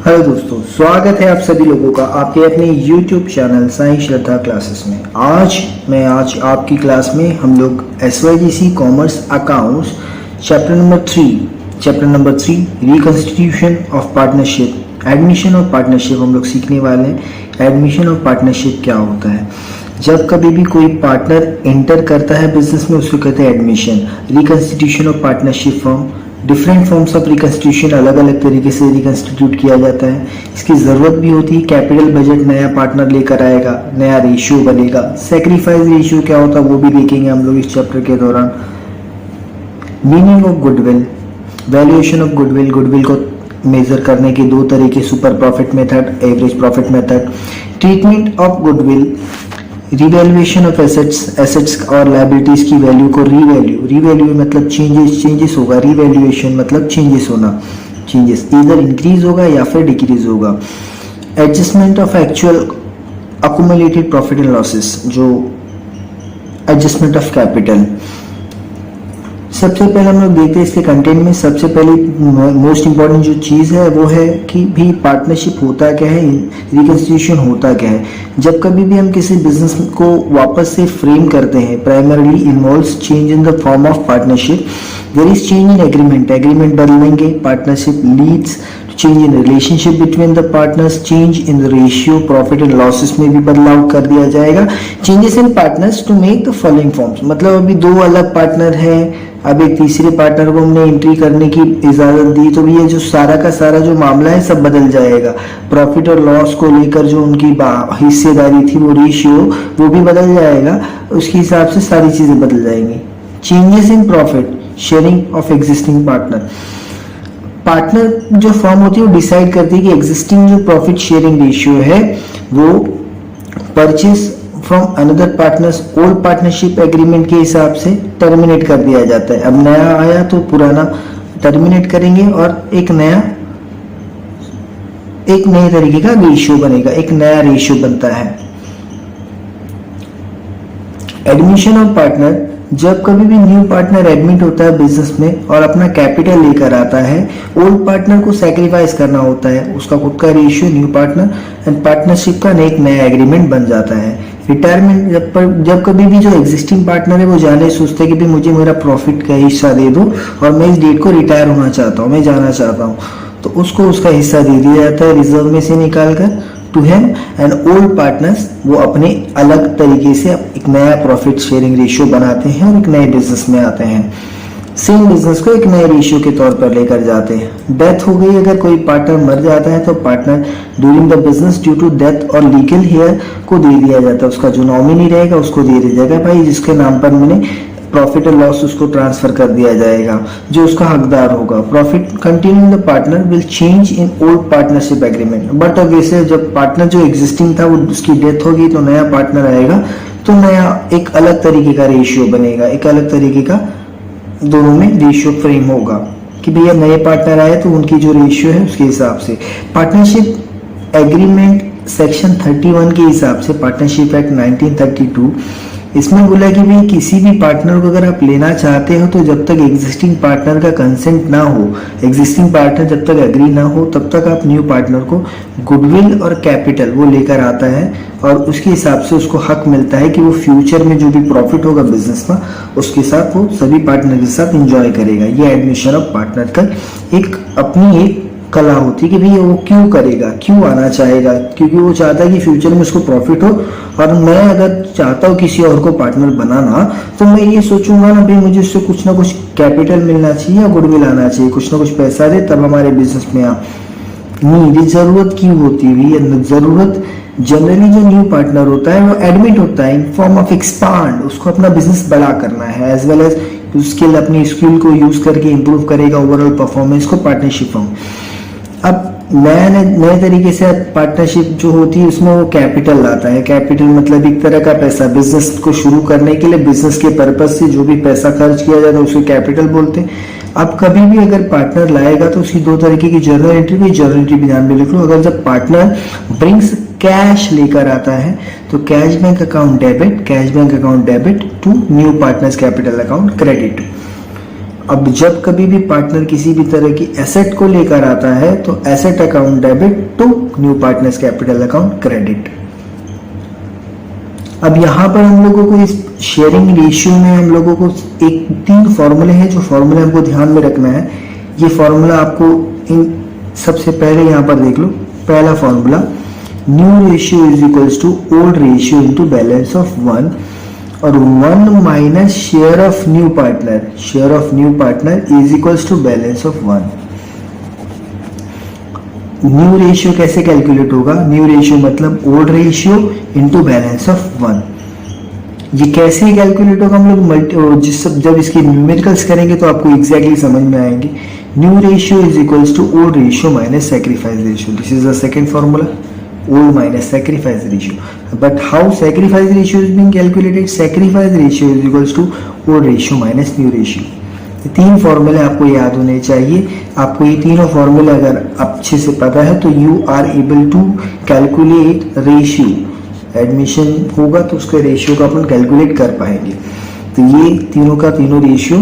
Hello दोस्तों, स्वागत है आप सभी लोगों का आपके अपने YouTube चैनल साईं श्रद्धा क्लासेस में। आज आपकी क्लास में हम लोग SYGC commerce accounts chapter number 3 reconstitution of partnership, admission of partnership हम लोग सीखने वाले हैं। एडमिशन ऑफ पार्टनरशिप क्या होता है? जब कभी भी कोई पार्टनर एंटर करता है बिजनेस में उसको कहते हैं admission. Reconstitution of partnership form, different forms of reconstitution, अलग अलग तरीके से रिकंस्टिट्यूट किया जाता है। इसकी ज़रूरत भी होती है। कैपिटल बजट नया पार्टनर लेकर आएगा, नया रेशियो बनेगा। सेक्रीफाइस रेशियो क्या होता है वो भी देखेंगे हम लोग इस चैप्टर के दौरान। Meaning of goodwill, valuation of goodwill, goodwill को मेजर करने के दो तरीके, super profit method, average profit method. Treatment of goodwill, revaluation of assets और लायबिलिटीज की वैल्यू को रिवैल्यू मतलब चेंजेस होगा। रिवैल्यूएशन मतलब चेंजेस होना, चेंजेस इधर इंक्रीज होगा या फिर डिक्रीज होगा। Adjustment of actual accumulated profit and losses, जो एडजस्टमेंट ऑफ कैपिटल। सबसे पहले हम लोग देखते हैं इसके कंटेंट में। सबसे पहले मोस्ट इंपॉर्टेंट जो चीज़ है वो है कि भी पार्टनरशिप होता क्या है, रिकंस्टिट्यूशन होता क्या है। जब कभी भी हम किसी बिजनेस को वापस से फ्रेम करते हैं, primarily involves change in the form of partnership. There is change in agreement बदलेंगे। Partnership leads change in relationship between the partners, change in the ratio, profit and losses में भी बदलाव कर दिया जाएगा। Changes in partners to make the following forms, मतलब अभी दो अलग पार्टनर हैं, अब एक तीसरे पार्टनर को हमने एंट्री करने की इजाजत दी, तो ये जो सारा का सारा जो मामला है सब बदल जाएगा। प्रॉफिट और लॉस को लेकर जो उनकी हिस्सेदारी थी, वो रेशियो वो भी बदल जाएगा। उसके हिसाब से सारी चीजें बदल जाएंगी। Changes in profit sharing of existing partner जो फॉर्म होती है वो डिसाइड करती है कि एग्जिस्टिंग जो प्रॉफिट शेयरिंग रेशियो है वो purchase from another partners old partnership agreement के हिसाब से टर्मिनेट कर दिया जाता है। अब नया आया तो पुराना टर्मिनेट करेंगे और एक नए तरीके का रेशियो बनेगा, एक नया रेशियो बनता है। एडमिशन ऑफ पार्टनर, जब कभी भी न्यू पार्टनर एडमिट होता है बिजनेस में और अपना कैपिटल लेकर आता है, ओल्ड पार्टनर को सैक्रिफाइस करना होता है, उसका खुद का ratio new partner and partnership का एक नया एग्रीमेंट बन जाता है। रिटायरमेंट, जब कभी भी जो एग्जिस्टिंग पार्टनर है वो जाने सोचते हैं कि भाई मुझे मेरा प्रॉफिट का हिस्सा दे दो और मैं इस डेट को रिटायर होना चाहता हूँ, मैं जाना चाहता हूँ, तो उसको उसका हिस्सा दे दिया जाता है रिजर्व में से निकाल कर to him. And old partners वो अपने अलग तरीके से एक नया प्रॉफिट शेयरिंग रेशियो बनाते हैं और एक नए बिजनेस में आते हैं। सेम बिजनेस को एक नए रेशियो के तौर पर लेकर जाते हैं। डेथ हो गई, अगर कोई पार्टनर मर जाता है तो partner during the business due to death और लीगल हेयर को दे दिया जाता है। उसका जो नॉमिनी रहेगा उसको दे दिया जाएगा, भाई जिसके नाम पर मैंने प्रॉफिट और लॉस उसको ट्रांसफर कर दिया जाएगा, जो उसका हकदार होगा। Profit continuing the partner will change in old partnership agreement. But वैसे जब पार्टनर जो एग्जिस्टिंग था वो उसकी डेथ होगी तो नया पार्टनर आएगा तो नया एक अलग तरीके का रेशियो बनेगा, एक अलग तरीके का दोनों में रेशियो फ्रेम होगा कि भैया नए पार्टनर आए तो उनकी जो रेशियो है उसके हिसाब से। पार्टनरशिप एग्रीमेंट सेक्शन 31 के हिसाब से, पार्टनरशिप एक्ट 1932, इसमें बोला कि भाई किसी भी पार्टनर को अगर आप लेना चाहते हो तो जब तक एग्जिस्टिंग पार्टनर का कंसेंट ना हो, एग्जिस्टिंग पार्टनर जब तक एग्री ना हो, तब तक आप न्यू पार्टनर को गुडविल और कैपिटल वो लेकर आता है और उसके हिसाब से उसको हक मिलता है कि वो फ्यूचर में जो भी प्रॉफिट होगा बिजनेस का उसके साथ वो सभी पार्टनर के साथ एंजॉय करेगा। ये एडमिशन ऑफ पार्टनर का एक अपनी एक कला होती है कि भैया वो क्यों करेगा, क्यों आना चाहेगा, क्योंकि वो चाहता है कि फ्यूचर में उसको प्रॉफिट हो। और मैं अगर चाहता हूँ किसी और को पार्टनर बनाना तो मैं ये सोचूंगा ना भाई मुझे उससे कुछ ना कुछ कैपिटल मिलना चाहिए या गुडविल आना चाहिए, कुछ ना कुछ पैसा दे तब हमारे बिजनेस में आ। नहीं, जरूरत क्यों होती है? जरूरत जनरली जो न्यू पार्टनर होता है वो एडमिट होता है इन फॉर्म ऑफ एक्सपांड, उसको अपना बिजनेस बड़ा करना है, एज वेल एज स्किल, अपनी स्किल को यूज करके इंप्रूव करेगा ओवरऑल परफॉर्मेंस को पार्टनरशिप फॉर्म। अब नए तरीके से पार्टनरशिप जो होती है उसमें वो कैपिटल लाता है। कैपिटल मतलब एक तरह का पैसा, बिजनेस को शुरू करने के लिए बिजनेस के पर्पज से जो भी पैसा खर्च किया जाता है उसको कैपिटल बोलते हैं। अब कभी भी अगर पार्टनर लाएगा तो उसकी दो तरीके की जर्नल एंट्री भी ध्यान में लिख लो। अगर जब पार्टनर ब्रिंग्स कैश लेकर आता है तो cash bank account debit to new partners capital account credit. अब जब कभी भी पार्टनर किसी भी तरह की एसेट को लेकर आता है तो asset account debit to new partners capital account credit. अब यहाँ पर हम लोगों को इस शेयरिंग रेशियो में हम लोगों को एक 3 फॉर्मूले हैं जो फॉर्मूले हमको ध्यान में रखना है। ये फॉर्मूला आपको इन सबसे पहले यहाँ पर देख लो। पहला formula, new ratio is equals to old ratio into balance of 1 और 1 minus share of new partner, share of new partner is equals to balance of 1। New ratio कैसे कैलकुलेट होगा? न्यू रेशियो मतलब old ratio into balance of 1। ये कैसे calculate होगा? हम लोग जब इसकी न्यूमेरिकल्स करेंगे तो आपको एग्जैक्टली समझ में आएंगे। New ratio is equals to old ratio minus sacrifice ratio. This is the second formula, old minus sacrifice ratio. But how sacrifice ratio is being calculated? Sacrifice ratio is equals to old ratio minus new ratio. ये 3 फॉर्मूले आपको याद होने चाहिए। आपको ये तीनों फॉर्मूले अगर अच्छे से पता है तो you are able to calculate ratio. Admission होगा तो उसके रेशियो को अपन कैलकुलेट कर पाएंगे। तो ये तीनों का तीनों रेशियो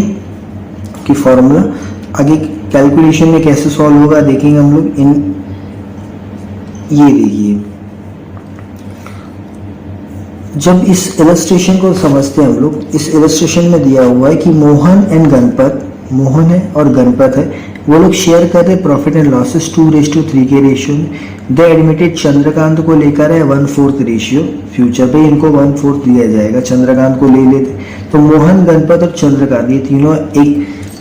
की फॉर्मूला आगे कैलकुलेशन में कैसे सॉल्व होगा देखेंगे हम लोग। इन ये देखिए, जब इस इलस्ट्रेशन को समझते हैं हम लोग, इस इलस्ट्रेशन में दिया हुआ है कि मोहन एंड गणपत, मोहन है और गणपत है, वो लोग शेयर कर रहे प्रॉफिट एंड लॉसेस 2:3 के रेशियो में। दे एडमिटेड चंद्रकांत को लेकर है 1/4 रेशियो। फ्यूचर पे इनको 1/4 दिया जाएगा, चंद्रकांत को ले लेते। तो मोहन, गणपत और चंद्रकांत ये तीनों एक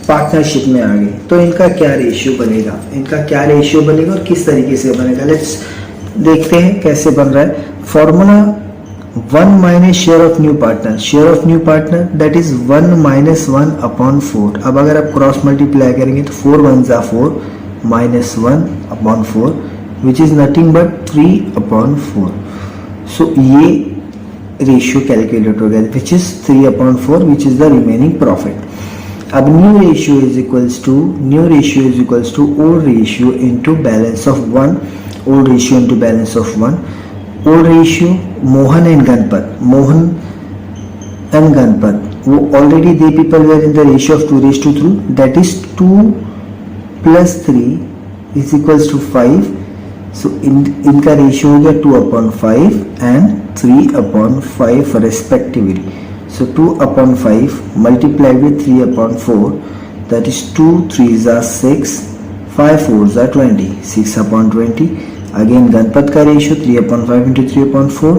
पार्टनरशिप में आ गए। तो इनका क्या रेशियो बनेगा, इनका क्या रेशियो बनेगा और किस तरीके से बनेगा, लेट्स देखते हैं कैसे बन रहा है। Formula 1 minus share of new partner, share of new partner that is 1 minus 1/4। अब अगर आप क्रॉस मल्टीप्लाई करेंगे तो 4 1 जा 4 minus 1/4 which is nothing but 3/4। So ये रेशियो कैलकुलेट हो गया which is 3/4 which is the remaining profit. अब new ratio is equals to old ratio into balance of 1, old ratio into balance of 1। Old ratio Mohan and Ganpat, Mohan and Ganpat वो already they people were in the ratio of 2:3 that is 2 + 3 is equals to 5। सो इनका ratio हो गया 2/5 and 3/5 respectively. So 2/5 multiplied with 3/4 that is 2 3s are 6, 5 4s are 20, 6/20. Again Ganpat का ratio 3/5 into 3/4,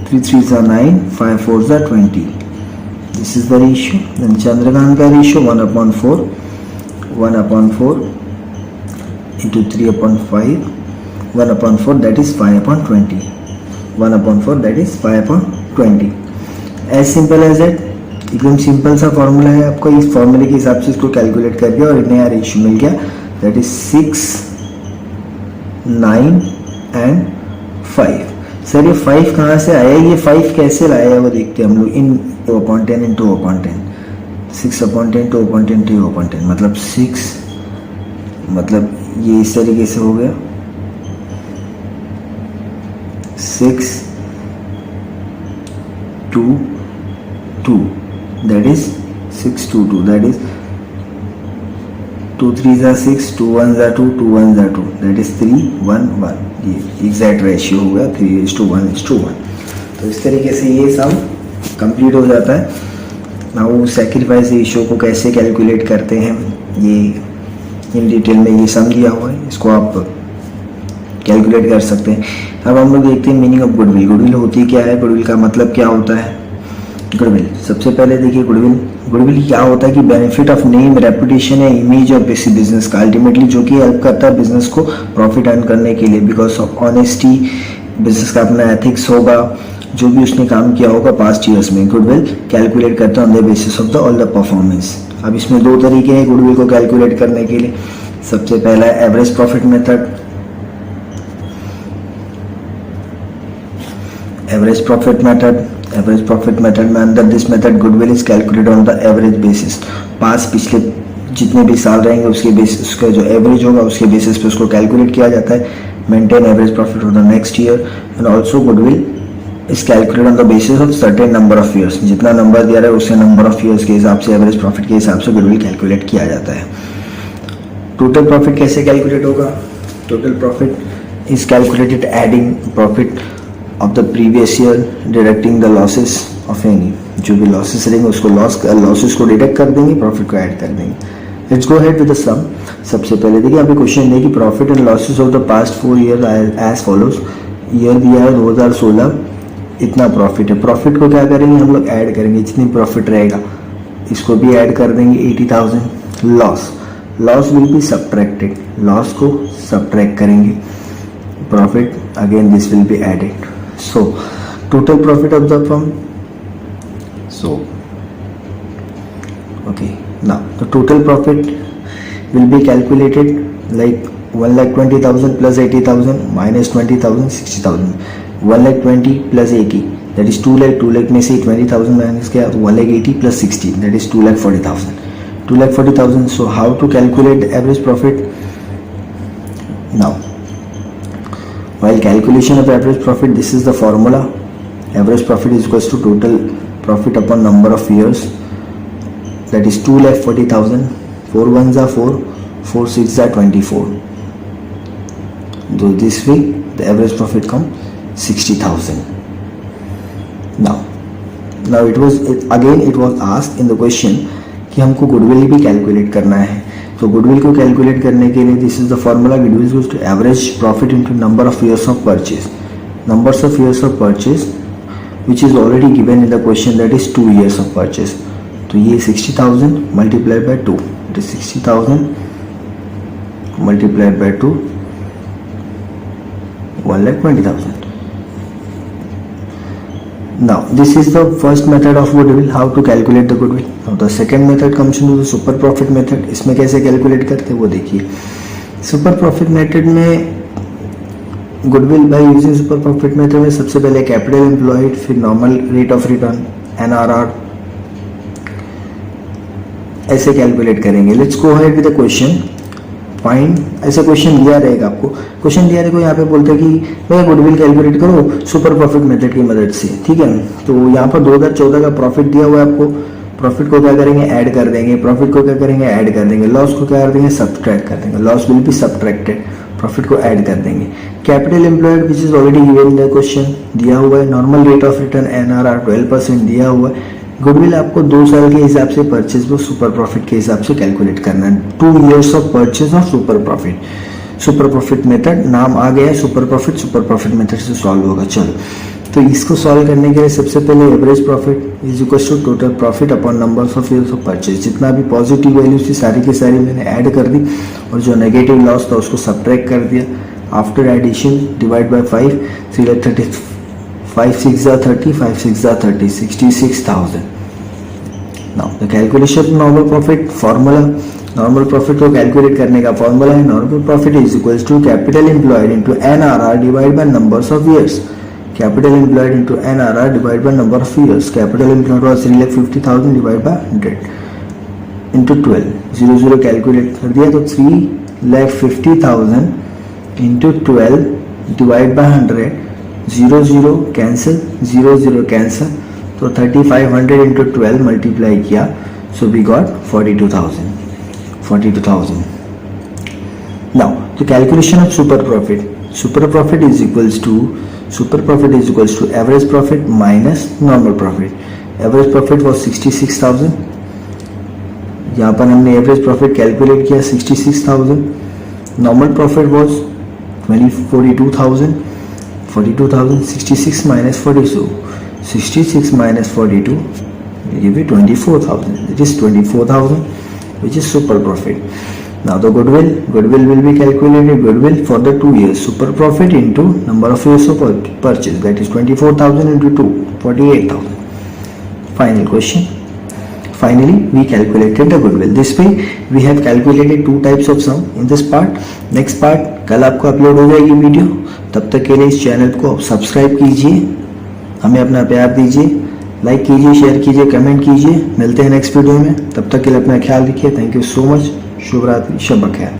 3 3s are 9, 5 4s are 20. This is the ratio. Then Chandrakant का ratio 1/4 into 3/5, 1/4 that is 5/20, 1/4 that is 5/20. As simple as that, एकदम simple सा formula है। आपको इस फॉर्मूले के हिसाब से इसको कैलकुलेट कर दिया और नया रेशियो मिल गया दैट इज 6 9 एंड 5। सर ये 5 कहाँ से आया, ये 5 कैसे लाया है वो देखते हैं हम लोग। इन 2/10 इन 2/10, 6/10 2/10 2/10 मतलब 6, मतलब ये इस तरीके से हो गया 6 2 2 that is 6 2 2 that is 2 3s are 6, 2 1s are 2, 2 1s are 2 that is 3 1 1। ये एग्जैक्ट रेशियो हो गया 3:1:1। तो इस तरीके से ये सम कंप्लीट हो जाता है। नाउ सैक्रिफाइस रेशियो को कैसे कैलकुलेट करते हैं ये इन डिटेल में ये सम दिया हुआ है, इसको आप कैलकुलेट कर सकते हैं। अब हम लोग देखते हैं मीनिंग ऑफ गुडविल। गुडविल होती क्या है, गुडविल का मतलब क्या होता है। गुडविल सबसे पहले देखिए, गुडविल क्या होता है कि बेनिफिट ऑफ नेम, रेपुटेशन या इमेज ऑफ किसी बिजनेस का, अल्टीमेटली जो कि हेल्प करता है बिजनेस को प्रॉफिट अर्न करने के लिए। बिकॉज ऑफ ऑनेस्टी, बिजनेस का अपना एथिक्स होगा, जो भी उसने काम किया होगा पास्ट ईयर्स में। गुडविल कैलकुलेट करता है on the basis of the all the performance. अब इसमें 2 तरीके हैं गुडविल को कैलकुलेट करने के लिए। सबसे पहला है average profit method. Average profit method में अंदर this method goodwill is calculated on the average basis. पिछले जितने भी साल रहेंगे उसके बेसिस, उसका जो एवरेज होगा उसके बेसिस पे उसको कैलकुलेट किया जाता है। Maintain average profit for the next year and also goodwill is calculate on the basis of certain number of years, जितना नंबर दिया रहा है उससे नंबर ऑफ ईयर्स के हिसाब से एवरेज प्रॉफिट के हिसाब से गुडविल कैलकुलेट किया जाता है। टोटल प्रॉफिट कैसे कैलकुलेट होगा? Total profit is calculated adding profit of the previous year deducting the losses of any, जो भी लॉसेस रहेंगे उसको लॉसेस को डिडक्ट कर देंगे, प्रॉफिट को ऐड कर देंगे। Let's go ahead with the sum. सबसे पहले देखिए यहाँ पे क्वेश्चन है कि profit and losses of the past 4 year as follows. Year दिया है 2016, इतना प्रॉफिट है। प्रॉफिट को क्या करेंगे हम लोग ऐड करेंगे, जितनी प्रॉफिट रहेगा इसको भी ऐड कर देंगे 80,000। Loss will be subtracted, loss को सब्ट्रैक्ट करेंगे, profit again this will be added. So total profit of the firm, so okay, now the total profit will be calculated like 1,20,000 plus 80,000 minus 20,000 60,000, 1,20,000 plus 80 that is 2 lakh, 2 lakh में से 20,000 minus किया तो 1,80,000 plus 60 that is 2,40,000, 2,40,000। so how to calculate the average profit? Now while calculation of average profit, this is the formula. Average profit is equals to total profit upon number of years, that is 2,40,000, 4 ones are 4, 4 6 are 24. So this way the average profit come 60,000. Now it was asked in the question कि हमको goodwill भी calculate करना है। तो goodwill को calculate करने के लिए this is the formula, goodwill is equals to average profit into number of years of purchase, numbers of years of purchase which is already given in the question, that is 2 years of purchase। तो ये 60,000 multiplied by 2, it is 60,000 multiplied by 2, 1,20,000। Now this is the first method of goodwill, how to calculate the goodwill। Now the second method comes into the super profit method। इसमें कैसे calculate करते हैं वो देखिए। Super profit method में goodwill by using super profit method में सबसे पहले कैपिटल एम्प्लॉयड, फिर normal rate of return NRR ऐसे कैलकुलेट करेंगे। Let's go ahead with the question. Find, ऐसे क्वेश्चन दिया रहेगा आपको, क्वेश्चन दिया रहेगा यहाँ पे बोलते हैं कि भैया गुडविल कैलकुलेट करो सुपर प्रॉफिट मेथड की मदद से, ठीक है। तो यहाँ पर 2014 का प्रॉफिट दिया हुआ है आपको, प्रॉफिट को क्या करेंगे ऐड कर देंगे, प्रॉफिट को क्या करेंगे ऐड कर देंगे, लॉस को क्या कर देंगे सब्ट्रैक्ट कर देंगे, loss will be subtracted, profit को ऐड कर देंगे। Capital employed which is already given in the question दिया हुआ है, normal rate of return NRR 12% दिया हुआ है। गुडविल आपको 2 साल के हिसाब से परचेज को सुपर प्रॉफिट के हिसाब से कैलकुलेट करना है। 2 years of purchase of super profit, super profit method नाम आ गया है सुपर प्रॉफिट मेथड से सॉल्व होगा। चलो तो इसको सॉल्व करने के लिए सबसे पहले average profit is equal to total profit upon numbers of years of purchase, जितना भी पॉजिटिव वैल्यूज थी सारी की सारी मैंने ऐड कर दी और जो नेगेटिव लॉस था उसको सब्ट्रैक्ट कर दिया। After addition divide by 5, 3,30, 5 6 are 30, 5 6 are 30, 66,000। Now the calculation normal profit formula, normal profit को कैलकुलेट करने का फॉर्मूला है normal profit is equals to capital employed into NRR divide by numbers of years, capital employed into NRR divided by number of years। capital employed was 3,50,000 divided by 100 into 12, 0 calculate कर दिया तो 3,50,000 into 12 divided by 100, 0 cancel, 0 cancel, तो 3,500 into 12 multiply किया, so we got 42,000। now the calculation of super profit is equals to average profit minus normal profit। average profit was 66,000, यहाँ पर हमने average profit calculate किया 66,000, normal profit was 42,000, 66 minus 42, 66 minus 42 ये भी 24,000, it is 24,000 which is super profit। now the goodwill will be calculated, goodwill for the 2 years, super profit into number of years of purchase, that is 24,000 into 2, 48,000। final question, finally we calculated the goodwill। this way we have calculated 2 types of sum in this part। next part कल आपको upload हो जाएगी video, तब तक के लिए इस channel को सब्सक्राइब कीजिए, हमें अपना प्यार दीजिए, लाइक कीजिए, शेयर कीजिए, कमेंट कीजिए। मिलते हैं नेक्स्ट वीडियो में, तब तक के लिए अपना ख्याल रखिए। Thank you so much. शुभ रात्रि, शब बखैर।